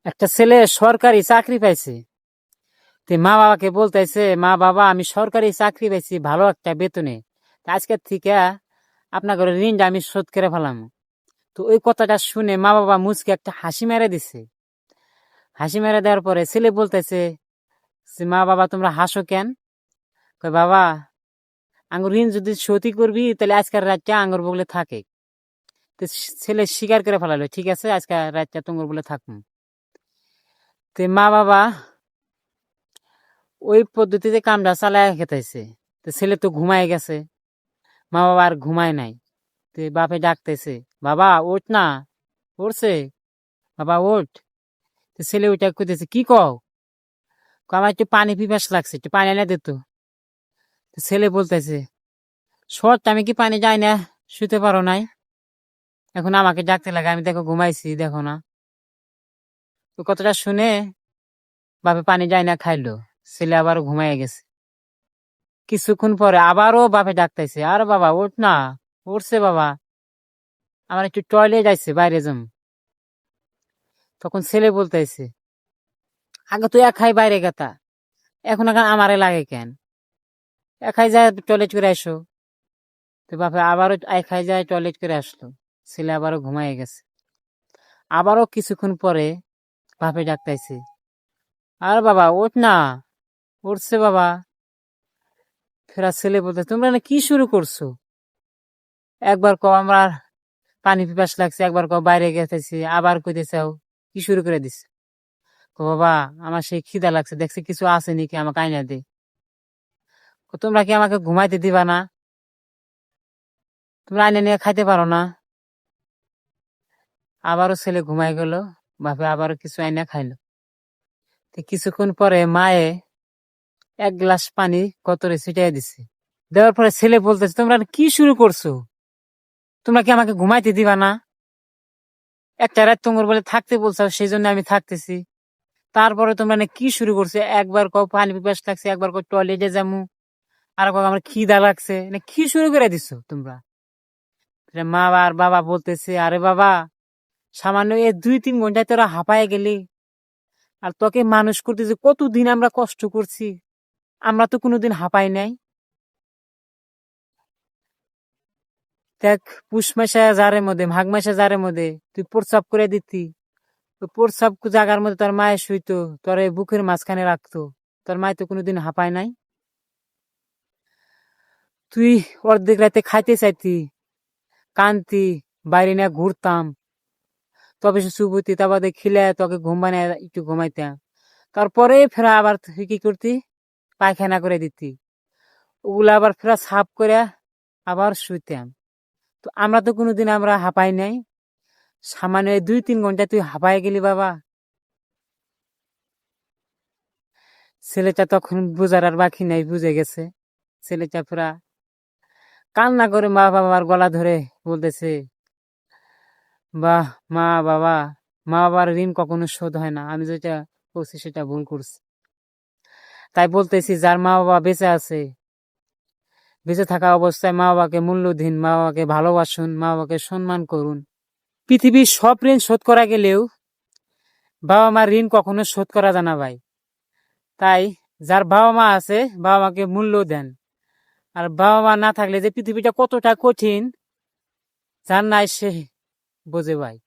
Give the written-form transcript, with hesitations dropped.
একটা ছেলে সরকারি চাকরি পাইছে। তো মা বাবাকে বলতেছে, মা বাবা আমি সরকারি চাকরি পাইছি ভালো একটা বেতনে, আজকের থেকে আপনার ঋণটা আমি শোধ করে ফেলাম। তো ওই কথাটা শুনে মা বাবা মুচকে একটা হাসি মেরে দিছে। হাসি মেরে দেওয়ার পরে ছেলে বলতেছে, মা বাবা তোমরা হাসো কেন? কয় বাবা, আঙ্গুর ঋণ যদি সত্যি করবি তাহলে আজকের রাতটা আঙ্গুর বগলে থাকে। তো ছেলে স্বীকার করে ফেলালো, ঠিক আছে আজকে রাতটা তোমার বলে থাকবো। তো মা বাবা ওই পদ্ধতিতে কামটা চালায় খেতেছে। তো ছেলে তো ঘুমায় গেছে, মা বাবা আর ঘুমায় নাই। তো বাপে ডাকতেছে, বাবা ওঠ না, উঠছে, বাবা ওঠ। তো ছেলে ওইটা কইতেছে, কি কও? আমার একটু পানি পিপাস লাগছে, একটু পানি এনে দে তো। ছেলে বলতেছে, শর্ট আমি কি পানি যাই না, শুতে পারো নাই, এখন আমাকে ডাকতে লাগে, আমি দেখো ঘুমাইছি দেখো না। তো কথাটা শুনে বাপে পানি যায় না খাইলো, ছেলে আবার ঘুমাই গেছে। কিছুক্ষণ পরে আবারও বাপে ডাকতেছে, আর বাবা ওঠ না, উঠছে বাবা, আমার একটু টয়লেট যাইছে, বাইরে যাম। তখন ছেলে বলতেছে, আগে তো একাই বাইরে গেতা, এখন এখন আমারে লাগে কেন? একাই যায় টয়লেট করে আসো। তো বাপে আবারও একাই যায় টয়লেট করে আসলো, ছেলে আবারও ঘুমাই গেছে। আবারও কিছুক্ষণ পরে বাপে ডাকতেছে, আর বাবা ওঠ না, উঠছে বাবা। ফেরা ছেলে বলতে, তোমরা না কি শুরু করছো? একবার কও আমার পানি পিপাস লাগছে, একবার কও বাইরে গেতেছি, আবার কইতেছাও কি শুরু করে দিছে। বাবা আমার সেই খিদা লাগছে, দেখছি কিছু আছে নাকি, আমাকে আইনা দে। তোমরা কি আমাকে ঘুমাইতে দিবা না? তোমরা আইনা নিয়ে খাইতে পারো না? আবারও ছেলে ঘুমাই গেল, বাপে আবারও কিছু আইনা খাইলো। কিছুক্ষণ পরে মায়ে এক গ্লাস পানি কতরে ছিটাই দিছে। দেওয়ার পরে ছেলে বলতেছে, তোমরা কি শুরু করছো? তোমরা কি আমাকে ঘুমাইতে দিবা না? একটা রাত তোমার বলে থাকতে বলছো, সেই জন্য আমি থাকতেছি। তারপরে তোমরা কি শুরু করছো? একবার কও পানি পিপাস লাগছে, একবার কও টয়লেটে যামু, আর কও আমার খিদা লাগছে, কি শুরু করে দিছো তোমরা? মা আর বাবা বলতেছে, আরে বাবা সামান্য এই 2-3 ঘন্টায় তোরা হাঁপায়ে গেলি, আর তোকে মানুষ করতে যে কতদিন আমরা কষ্ট করছি, আমরা তো কোনোদিন হাঁপাই নাই। দেখ, পুষ মাসে জারের মধ্যে, মাঘ মাসে জারের মধ্যে তুই প্রস্রাব করে দিতি, তো প্রস্রাব জায়গার মধ্যে তোর মায়ের শুইতো, তোর বুকের মাঝখানে রাখতো, তোর মায় তো কোনোদিন হাঁপায় নাই। তুই অর্ধেক রাতে খাইতে চাইতি, কানতি, বাইরে নিয়ে ঘুরতাম, তবে সে চুবতি, তা বাদে খিলে তোকে ঘুম বানায় একটু ঘুমাইতাম, তারপরে ফেরা আবার তুই কি করতি, পায়খানা করে দিতি, ওগুলা আবার ফেরা সাফ করে আবার শুইতাম। তো আমরা তো কোনোদিন আমরা হাঁপাই নাই, সামান্য 2-3 ঘন্টা তুই হাঁপায় গেলি বাবা। ছেলেটা তখন বুঝার আর বাকি নাই, বুঝে গেছে। ছেলেটা পুরা কান্না করে মা বাবার গলা ধরে বলতেছে, বাহ মা বাবা, মা বাবার ঋণ কখনো শোধ হয় না, আমি যেটা করছি সেটা ভুল করছি। তাই বলতেছি, যার মা বাবা বেঁচে আছে, বেঁচে থাকা অবস্থায় মা বাবাকে মূল্য দিন, মা বাবাকে ভালোবাসুন, মা বাবাকে সম্মান করুন। পৃথিবীর সব ঋণ শোধ করা গেলেও বাবা মার ঋণ কখনো শোধ করা যায় না ভাই। তাই যার বাবা মা আছে, বাবা মাকে মূল্য দেন। আর বাবা মা না থাকলে যে পৃথিবীটা কতটা কঠিন, যার নাই সে বোঝে ভাই।